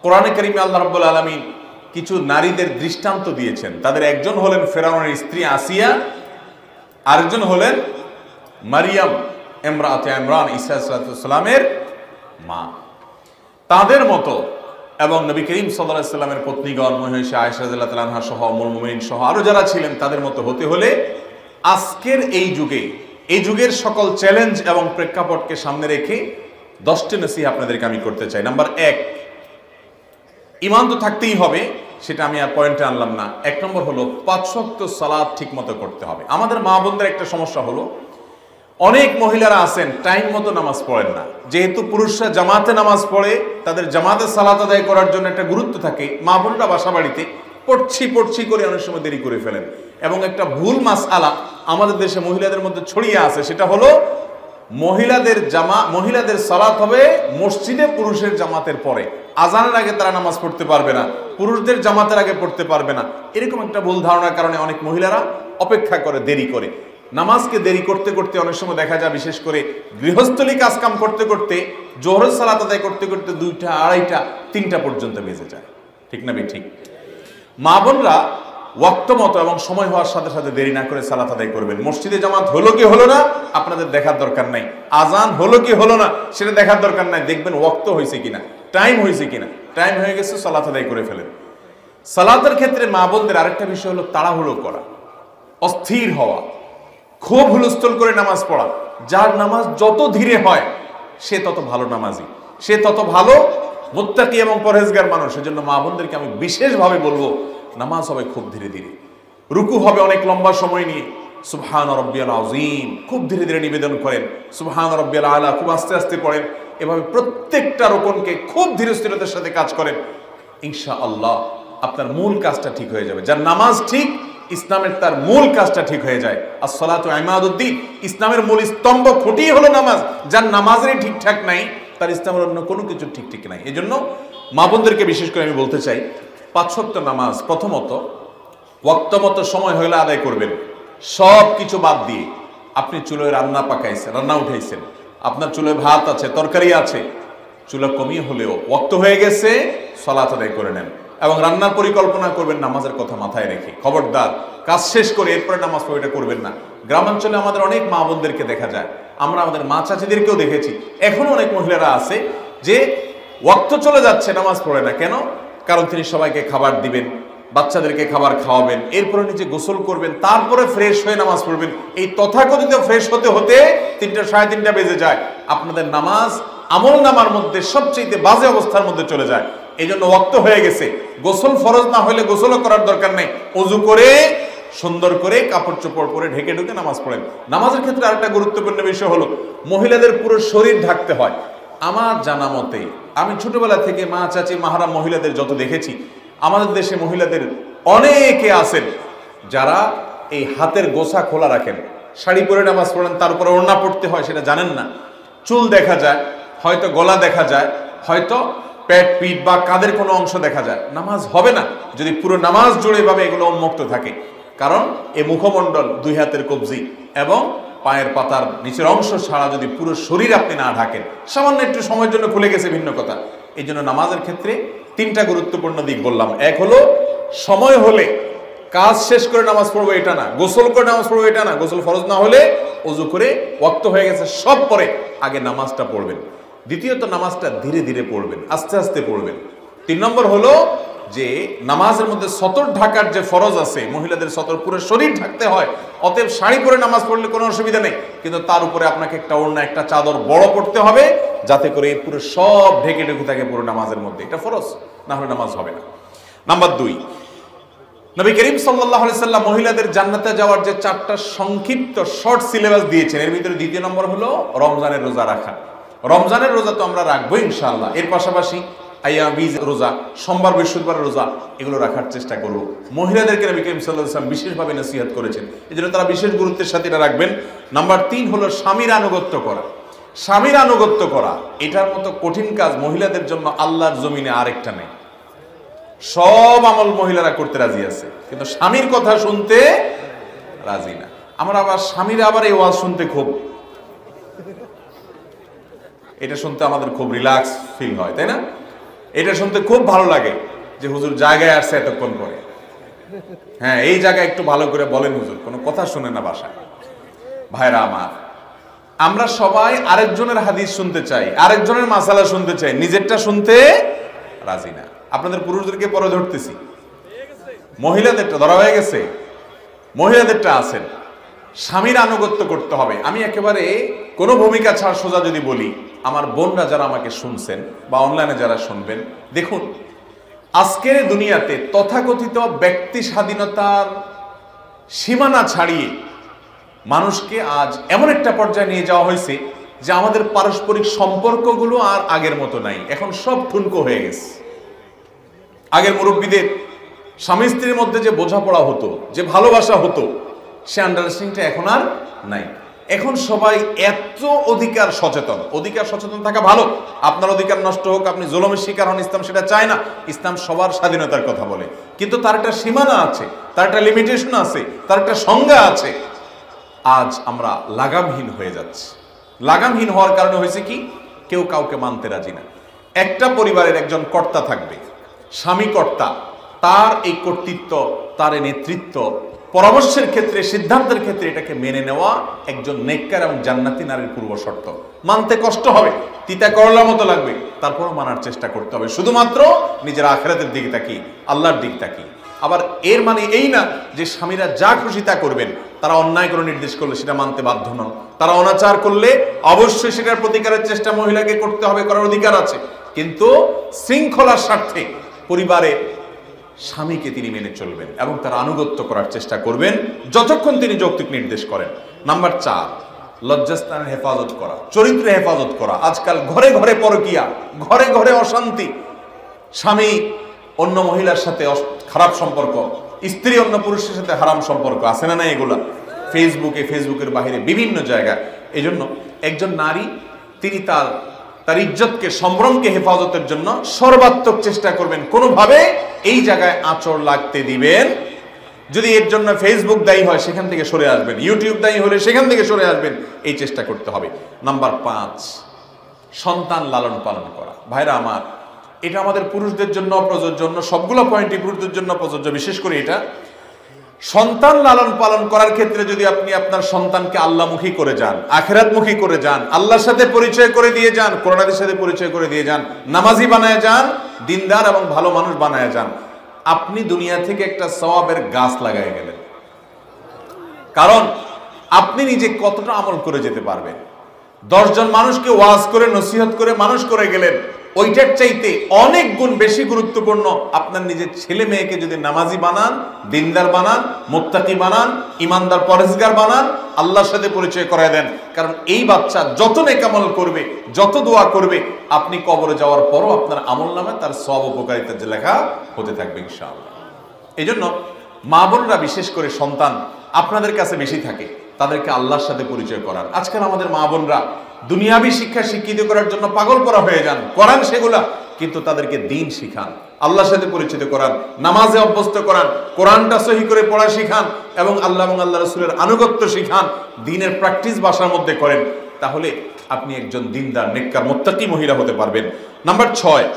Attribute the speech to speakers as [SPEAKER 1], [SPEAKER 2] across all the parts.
[SPEAKER 1] কোরআনে কারিমে আল্লাহ রাব্বুল আলামিন কিছু নারীদের দৃষ্টান্ত দিয়েছেন। তাদের একজন হলেন ফেরাউনের স্ত্রী আসিয়া, আরেকজন হলেন মারিয়াম ইমরাতে ইমরান ঈসা আলাইহিস সালামের মা। তাদের মতো এবং নবী করিম সাল্লাল্লাহু আলাইহি সাল্লামের পত্নীগণ মহিষা আয়েশা রাদিয়াল্লাহু তাআলা আনহা সহ উম্মুল মুমিনিন সহ আরো যারা ছিলেন তাদের মতো হতে হলে আজকের এই যুগের সকল চ্যালেঞ্জ এবং প্রেক্ষাপটকে সামনে রেখে 10টি নসিহত আপনাদেরকে আমি করতে চাই। নাম্বার 1, ঈমান তো থাকতেই হবে, সেটা আমি আর পয়েন্টে আনলাম না। 1 নম্বর হলো 5 ওয়াক্ত সালাত ঠিক মতো করতে হবে। আমাদের মা বোনদের একটা সমস্যা হলো, অনেক মহিলারা আছেন টাইম মতো নামাজ পড়েন না। যেহেতু পুরুষরা জামাতে নামাজ পড়ে, তাদের জামাতে সালাত আদায় করার জন্য একটা গুরুত্ব থাকে, মা বোনরা বাসা বাড়িতে পড়ছি করে অনেক সময় দেরি করে ফেলেন। এবং একটা ভুল মাসআলা আমাদের দেশে মহিলাদের মধ্যে ছড়িয়ে আছে, সেটা হলো মহিলাদের সালাত হবে মসজিদে পুরুষের জামাতের পরে, আজানের আগে তারা নামাজ পড়তে পারবে না, পুরুষদের জামাতের আগে পড়তে পারবে না। এরকম একটা ভুল ধারণার কারণে অনেক মহিলারা অপেক্ষা করে, দেরি করে। নামাজকে দেরি করতে করতে অনেক সময় দেখা যায়, বিশেষ করে গৃহস্থলী কাজকাম করতে করতে, জোহরের সালাত আদায় করতে করতে 2টা, 2:30, 3টা পর্যন্ত বেজে যায়। ঠিক না ঠিক? মা বোনরা ওয়াক্ত মতো এবং সময় হওয়ার সাথে সাথে দেরি না করে সালাত আদায় করবেন। মসজিদে জামাত হলো কি হলো না আপনাদের দেখার দরকার নাই, আজান হলো কি হলো না সেটা দেখার দরকার নাই, দেখবেন ওয়াক্ত হয়েছে কিনা, টাইম হয়েছে কিনা। টাইম হয়ে গেছে, সালাত আদায় করে ফেলেন। সালাতের ক্ষেত্রে মা বোনদের আরেকটা বিষয় হলো তাড়াহুড়ো করা, অস্থির হওয়া, খুব হুলস্থুল করে নামাজ পড়া। যার নামাজ যত ধীরে হয় সে তত ভালো নামাজি, সে তত ভালো মুত্তাকি এবং পরহেজগার মানুষ। সেজন্য মা বোনদেরকে আমি বিশেষভাবে বলবো, নামাজ হবে খুব ধীরে ধীরে, রুকু হবে অনেক লম্বা সময় নিয়ে, সুবহান রাব্বিয়াল আযীম খুব ধীরে ধীরে নিবেদন করেন, সুবহান রাব্বিয়াল আলা খুব আস্তে আস্তে পড়েন। এভাবে প্রত্যেকটা রুকুনকে খুব ধীর স্থিরতার সাথে কাজ করেন, ইনশাআল্লাহ আপনার মূল কাজটা ঠিক হয়ে যাবে। যার নামাজ ঠিক, ইসলামের তার মূল কাজটা ঠিক হয়ে যায়। as-salatu ইমাদুদ্দিন, ইসলামের মূল স্তম্ভ খুঁটি হলো নামাজ। যার নামাজেরই ঠিকঠাক নাই, তার ইসলামের অন্য কোনো কিছু ঠিক নাই। এই জন্য মা বোনদেরকে বিশেষ করে আমি বলতে চাই, 5 ওয়াক্ত নামাজ প্রথমত ওয়াক্ত মতো সময় হলে আদায় করবেন। সব কিছু বাদ দিয়ে, আপনি চুলোয় রান্না উঠাইছেন, আপনার চুলোয় ভাত আছে, তরকারি আছে, চুলা কমিয়ে হলেও ওয়াক্ত হয়ে গেছে, সালাত আদায় করে নেন। এবং রান্নার পরিকল্পনা করবেন নামাজের কথা মাথায় রেখে। খবরদার কাজ শেষ করে এরপরে নামাজ পড়ে এটা করবেন না। গ্রামাঞ্চলে আমাদের অনেক মা বোনদেরকে দেখা যায়, আমরা আমাদের মা চাচিদেরকেও দেখেছি, এখনো অনেক মহিলারা আছে যে ওয়াক্ত চলে যাচ্ছে নামাজ পড়ে না। কেন? কারণ তিনি সবাইকে খাবার দিবেন, বাচ্চাদেরকে খাবার খাওয়াবেন, এরপরে নিজে গোসল করবেন, তারপরে ফ্রেশ হয়ে নামাজ পড়বেন। এই তথাকথিত ফ্রেশ হতে হতে 3টা, 3:30 বেজে যায়। আপনাদের নামাজ আমল নামার মধ্যে সবচেয়ে বাজে অবস্থার মধ্যে চলে যায়। এই জন্য ওয়াক্ত হয়ে গেছে, গোসল ফরজ না হলে গোসলও করার দরকার নেই, ওযু করে সুন্দর করে কাপড় চোপড় পরে ঢেকে ঢুকে নামাজ পড়েন। নামাজের ক্ষেত্রে আরেকটা গুরুত্বপূর্ণ বিষয় হলো, মহিলাদের পুরো শরীর ঢাকতে হয়। আমার জানা মতে, আমি ছোটবেলা থেকে মা চাচি মাহারাম মহিলাদের যত দেখেছি, আমাদের দেশে মহিলাদের অনেকে আছেন যারা এই হাতের গোছা খোলা রাখেন, শাড়ি পরে নামাজ পড়েন, তার উপরে ওড়না পড়তে হয় সেটা জানেন না। চুল দেখা যায়, হয়তো গলা দেখা যায়, হয়তো পেট পিঠ বা কাঁধের কোনো অংশ দেখা যায়। নামাজ হবে না যদি পুরো নামাজ জুড়ে ভাবে এগুলো উন্মুক্ত থাকে। কারণ এই মুখমণ্ডল, 2 হাতের কবজি এবং পায়ের পাতার নিচের অংশ ছাড়া যদি পুরো শরীর আপনি না ঢাকেন, সামান্য একটু সময়ের জন্য খুলে গেছে ভিন্ন কথা। এই জন্য নামাজের ক্ষেত্রে 3টা গুরুত্বপূর্ণ দিক বললাম। 1 হলো সময় হলে কাজ শেষ করে নামাজ পড়বো এটা না, গোসল করে নামাজ পড়বো এটা না, গোসল ফরজ না হলে ওযু করে ওয়াক্ত হয়ে গেছে সব পরে আগে নামাজটা পড়বেন। দ্বিতীয়ত নামাজটা ধীরে ধীরে পড়বেন, আস্তে আস্তে পড়বেন। 3 নম্বর হলো যে নামাজের মধ্যে সতর ঢাকার যে ফরজ আছে, মহিলাদের সতর পুরো শরীর ঢাকতে হয়। অতএব শাড়ি পরে নামাজ পড়লে কোনো অসুবিধা নেই, কিন্তু তার উপরে আপনাকে একটা ওড়না, একটা চাদর বড় পড়তে হবে, যাতে করে পুরো সব ঢেকে ঢুকে থাকে পুরো নামাজের মধ্যে। এটা ফরজ, না হলে নামাজ হবে না। নাম্বার 2, নবী করিম সাল্লাল্লাহু আলাইহি সাল্লাম মহিলাদের জান্নাতে যাওয়ার যে 4টা সংক্ষিপ্ত শর্ট সিলেবাস দিয়েছেন, এর ভিতরে 2 নম্বর হলো রমজানের রোজা রাখা। রমজানের রোজা তো আমরা রাখবো ইনশাআল্লাহ। এর পাশাপাশি আইয়ামিজ রোজা, সোমবার বৃহস্পতিবার রোজা, এগুলো রাখার চেষ্টা করব। মহিলাদেরকে নবী করিম সাল্লাল্লাহু আলাইহি সাল্লাম বিশেষভাবে নসিহত করেছেন, এজন্য তারা বিশেষ গুরুত্বের সাথে এটা রাখবেন। নাম্বার 3 হলো স্বামীর আনুগত্য করা। স্বামীর আনুগত্য করা, এটার মতো কঠিন কাজ মহিলাদের জন্য আল্লাহর জমিনে আরেকটা নেই। সব আমল মহিলারা করতে রাজি আছে, কিন্তু স্বামীর কথা শুনতে রাজি না। আমরা আবার স্বামীরা আবার এই ওয়াজ শুনতে খুব, এটা শুনতে আমাদের খুব রিল্যাক্স ফিল হয়, তাই না? এটা শুনতে খুব ভালো লাগে যে হুজুর জায়গায় আসছে এতক্ষণ পরে। হ্যাঁ, এই জায়গায় একটু ভালো করে বলেন হুজুর, কোনো কথা শুনে না বাসায়। ভাইরা আমার, আমরা সবাই আরেকজনের হাদিস শুনতে চাই, আরেকজনের মাসালা শুনতে চাই, নিজেরটা শুনতে রাজি না। আপনাদের পুরুষদেরকে পরে ধরতেছি, মহিলাদেরটা ধরা হয়ে গেছে, মহিলাদেরটা আছেন। স্বামীর আনুগত্য করতে হবে। আমি একেবারে কোনো ভূমিকা ছাড় সোজা যদি বলি, আমার বোনরা যারা আমাকে শুনছেন বা অনলাইনে যারা শুনবেন, দেখুন আজকের দুনিয়াতে তথাকথিত ব্যক্তি স্বাধীনতার সীমানা ছাড়িয়ে মানুষকে আজ এমন একটা পর্যায়ে নিয়ে যাওয়া হয়েছে যে আমাদের পারস্পরিক সম্পর্কগুলো আর আগের মতো নাই, এখন সব ঠুনকো হয়ে গেছে। আগের মুরব্বীদের স্বামী স্ত্রীর মধ্যে যে বোঝাপড়া হতো, যে ভালোবাসা হতো, সে আন্ডারস্ট্যান্ডিংটা এখন আর নাই। এখন সবাই এত অধিকার সচেতন। অধিকার সচেতন থাকা ভালো, আপনার অধিকার নষ্ট হোক, আপনি জুলুমের শিকার হন, ইসলাম সেটা চায় না। ইসলাম সবার স্বাধীনতার কথা বলে, কিন্তু তার একটা সীমানা আছে, তার একটা লিমিটেশন আছে, তার একটা সংজ্ঞা আছে। আজ আমরা লাগামহীন হয়ে যাচ্ছি। লাগামহীন হওয়ার কারণে হয়েছে কি, কেউ কাউকে মানতে রাজি না। একটা পরিবারের একজন কর্তা থাকবে, স্বামী কর্তা, তার এই কর্তৃত্ব, তার এই নেতৃত্ব, পরামর্শের ক্ষেত্রে, সিদ্ধান্তের ক্ষেত্রে এটাকে মেনে নেওয়া একজন নেককার এবং জান্নাতি নারীর পূর্ব শর্ত। মানতে কষ্ট হবে, তিতা করলার মতো লাগবে, তারপরও মানার চেষ্টা করতে হবে, শুধুমাত্র নিজের আখিরাতের দিকে তাকিয়ে, আল্লাহর দিক তাকিয়ে। আবার এর মানে এই না যে স্বামীরা যা খুশি তা করবেন, তারা অন্যায় করে নির্দেশ করলে সেটা মানতে বাধ্য নন। তারা অনাচার করলে অবশ্যই সেটার প্রতিকারের চেষ্টা মহিলাকে করতে হবে, করার অধিকার আছে, কিন্তু শৃঙ্খলার স্বার্থে পরিবারে স্বামীকে তিনি মেনে চলবেন এবং তার আনুগত্য করার চেষ্টা করবেন যতক্ষণ তিনি যৌক্তিক নির্দেশ করেন। নাম্বার 4, লজ্জাস্থানের হেফাজত করা, চরিত্রের হেফাজত করা। আজকাল ঘরে ঘরে পরকিয়া, ঘরে ঘরে অশান্তি, স্বামী অন্য মহিলার সাথে খারাপ সম্পর্ক, স্ত্রী অন্য পুরুষের সাথে হারাম সম্পর্ক, আছে না? এগুলা ফেসবুকে, ফেসবুকের বাইরে বিভিন্ন জায়গায়। এই জন্য একজন নারী তিনি তার ইজ্জতকে, সম্ভ্রমকে হেফাজতের জন্য সর্বাত্মক চেষ্টা করবেন, কোনোভাবে এই জায়গায় আঁচড় লাগতে দিবেন। যদি এর জন্য ফেসবুক দায়ী হয় সেখান থেকে সরে আসবেন, ইউটিউব দায়ী হলে সেখান থেকে সরে আসবেন, এই চেষ্টা করতে হবে। নাম্বার 5, সন্তান লালন পালন করা। ভাইরা আমার, এটা আমাদের পুরুষদের জন্য প্রযোজ্য, সবগুলো পয়েন্টই পুরুষদের জন্য প্রযোজ্য, বিশেষ করে এটা। সন্তান লালন পালন করার ক্ষেত্রে যদি আপনি আপনার সন্তানকে আল্লাহমুখী করে যান, আখিরাতমুখী করে যান, আল্লাহর সাথে পরিচয় করে দিয়ে যান, কোরআনের সাথে পরিচয় করে দিয়ে যান, নামাজি বানায় যান, দিনদার এবং ভালো মানুষ বানায় যান, আপনি দুনিয়া থেকে একটা সওয়াবের গাছ লাগায় গেলেন। কারণ আপনি নিজে কতটা আমল করে যেতে পারবেন। 10 জন মানুষকে ওয়াজ করে, নসিহত করে মানুষ করে গেলেন, ওইটার চাইতে অনেক গুণ বেশি গুরুত্বপূর্ণ আপনার নিজের ছেলে মেয়েকে যদি নামাজি বানান, দিনদার বানান, মুত্তাকি বানান, ইমানদার পরেজগার বানান, আল্লাহর সাথে পরিচয় করায় দেন। কারণ এই বাচ্চা যত নেক আমল করবে, যত দোয়া করবে, আপনি কবরে যাওয়ার পরও আপনার আমল নামে তার সব উপকারিতা যে লেখা হতে থাকবে ইনশাআল্লাহ। এই জন্য মা বোনরা, বিশেষ করে সন্তান আপনাদের কাছে বেশি থাকে, তাদেরকে আল্লাহর সাথে পরিচয় করার। আজকাল আমাদের মা বোনরা দুনিয়াবি শিক্ষা শিক্ষিত করার জন্য পাগল করা হয়ে যান, করান সেগুলা, কিন্তু তাদেরকে দিন শিখান, আল্লাহর সাথে পরিচিত করান, নামাজে অভ্যস্ত করান, কোরআনটা সহি করে পড়া শিখান এবং আল্লাহ এবং আল্লাহ রাসূলের আনুগত্য শিখান, দিনের প্র্যাকটিস বাসার মধ্যে করেন। তাহলে আপনি একজন দিনদার, নেককার, মুত্তাকি মহিলা হতে পারবেন। নাম্বার 6,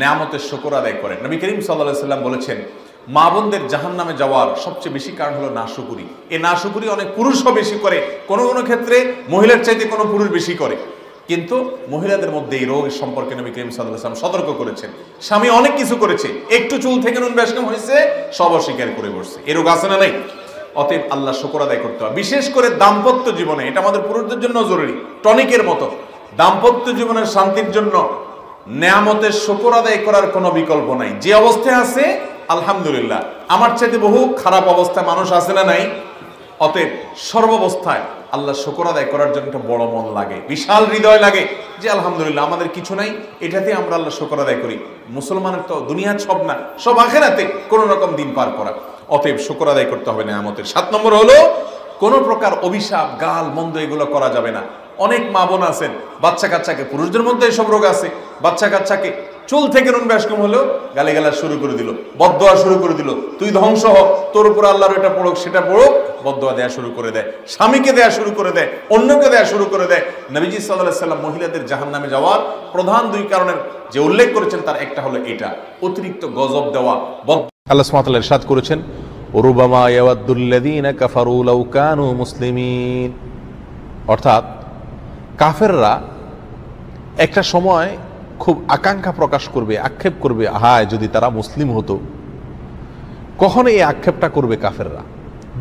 [SPEAKER 1] নেয়ামতের শুকর আদায় করেন। নবী করিম সাল্লাল্লাহু আলাইহি সাল্লাম বলেছেন, মা বোনদের জাহান্নামে যাওয়ার সবচেয়ে বেশি কারণ হলো নাশুকুরি। এই নাশুকুরি অনেক পুরুষও বেশি করে, কোনো কোনো ক্ষেত্রে মহিলার চাইতে কোনো পুরুষ বেশি করে, কিন্তু মহিলাদের মধ্যে এই রোগ সম্পর্কে নবী করিম সাল্লাল্লাহু আলাইহি ওয়াসাল্লাম সতর্ক করেছেন। স্বামী অনেক কিছু করেছে, একটু চুল থেকে নুন বেশকম হয়েছে, সব অস্বীকার করে বসছে, এই রোগ আছে না নাই? অতএব আল্লাহ শুকর আদায় করতে হবে, বিশেষ করে দাম্পত্য জীবনে। এটা আমাদের পুরুষদের জন্য জরুরি, টনিকের মতো। দাম্পত্য জীবনের শান্তির জন্য নেয়ামতের শুকর আদায় করার কোনো বিকল্প নাই। যে অবস্থায় আছে আলহামদুলিল্লাহ, আমার চাইতে বহু খারাপ অবস্থায় মানুষ আছে না নাই? অতএব সর্বাবস্থায় আল্লাহ শুকর আদায় করার জন্য একটা বড় মন লাগে, বিশাল হৃদয় লাগে যে আলহামদুলিল্লাহ আমাদের কিছু নাই, এটাতে আমরা আল্লাহ শুকর আদায় করি। মুসলমানের তো দুনিয়ার সব না, সব আখিরাতে কোন রকম দিন পার করা। অতএব শুকর আদায় করতে হবে নেয়ামতের। 7 নম্বর হলো কোন প্রকার অভিশাপ, গাল মন্দ এগুলো করা যাবে না। অনেক মা বোন আছেন, বাচ্চা কাচ্চাকে, পুরুষদের মধ্যে এসব রোগ আছে, বাচ্চা কাচ্চাকে চুল থেকে নুন বেশকম হলেও গালিগালাজ শুরু করে দিল, বদদোয়া শুরু করে দিল, তুই ধ্বংস হ, তোর উপর আল্লাহর এটা পড়ুক সেটা পড়ুক, বদদোয়া দেয়া শুরু করে দেয়, স্বামীকে দেয়া শুরু করে দেয়, অন্যকে দেয়া শুরু করে দেয়। নবীজি সাল্লাল্লাহু আলাইহি ওয়াসাল্লাম মহিলাদের জাহান্নামে যাওয়ার প্রধান দুই কারণের যে উল্লেখ করেছেন তার একটা হলো এটা, অতিরিক্ত গজব দেওয়া। আল্লাহ সুবহানাহু ওয়া তাআলা ইরশাদ করেছেন, রুবামা ইয়াওয়াদ্দুল্লাযীনা কাফারু লাউ কানু মুসলিমিন, অর্থাৎ কাফেররা একটা সময় খুব আকাঙ্ক্ষা প্রকাশ করবে, আক্ষেপ করবে, হায় যদি তারা মুসলিম হতো। কখন এই আক্ষেপটা করবে কাফেররা?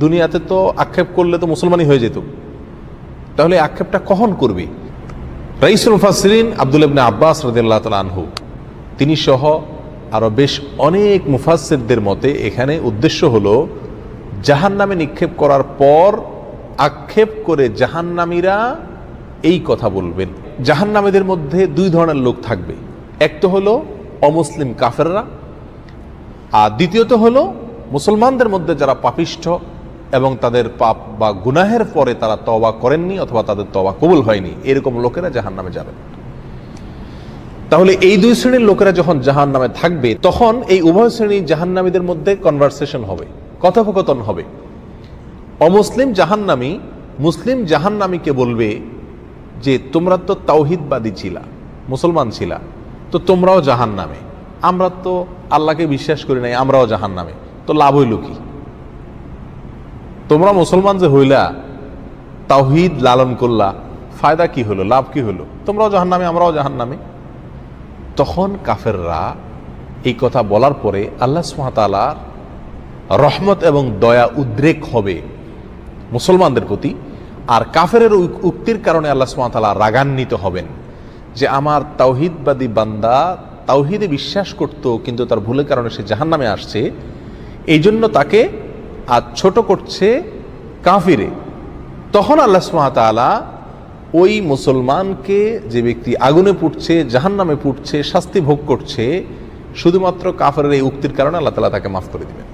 [SPEAKER 1] দুনিয়াতে তো আক্ষেপ করলে তো মুসলমানই হয়ে যেত, তাহলে আক্ষেপটা কখন করবে? রাইসুল মুফাসসিরিন আব্দুল্লাহ ইবনে আব্বাস রাদিয়াল্লাহু তাআলা আনহু তিনি সহ আরো বেশ অনেক মুফাসসিরদের মতে এখানে উদ্দেশ্য হলো জাহান্নামে নিক্ষেপ করার পর আক্ষেপ করে জাহান্নামীরা এই কথা বলবেন। জাহান্নামীদের মধ্যে দুই ধরনের লোক থাকবে, এক তো হলো অমুসলিম কাফেররা, আর দ্বিতীয়ত হলো মুসলমানদের মধ্যে যারা পাপিষ্ঠ এবং তাদের পাপ বা গুনাহের পরে তারা তওবা করেননি অথবা তাদের তওবা কবুল হয়নি, এরকম লোকেরা জাহান্নামে যাবে। তাহলে এই দুই শ্রেণীর লোকেরা যখন জাহান্নামে থাকবে তখন এই উভয় শ্রেণী জাহান্নামীদের মধ্যে কনভারসেশন হবে, কথোপকথন হবে। অমুসলিম জাহান্নামী মুসলিম জাহান্নামীকে বলবে যে তোমরা তো তাওহীদবাদী ছিলা, মুসলমান ছিলা, তো তোমরাও জাহান্নামে, আমরা তো আল্লাহকে বিশ্বাস করি নাই, আমরাও জাহান্নামে, তো লাভ হইল কি? তোমরা মুসলমান যে হইলা, তাওহীদ লালন করলা, ফায়দা কি হলো, লাভ কি হলো? তোমরাও জাহান্নামে, আমরাও জাহান্নামে। তখন কাফেররা এই কথা বলার পরে আল্লাহ সুবহানাহু ওয়া তাআলার রহমত এবং দয়া উদ্রেক হবে মুসলমানদের প্রতি, আর কাফেরের উক্তির কারণে আল্লাহ সুবহানাহু ওয়া তাআলা রাগান্বিত হবেন যে আমার তাওহীদবাদী বান্দা তাওহীদে বিশ্বাস করত কিন্তু তার ভুলের কারণে সে জাহান্নামে আসছে, এই জন্য তাকে আজ ছোট করছে কাফিরে। তখন আল্লাহ সুবহানাহু ওয়া তাআলা ওই মুসলমানকে, যে ব্যক্তি আগুনে পুড়ছে, জাহান্নামে পুড়ছে, শাস্তি ভোগ করছে, শুধুমাত্র কাফেরের এই উক্তির কারণে আল্লাহ তাআলা তাকে মাফ করে দিবেন।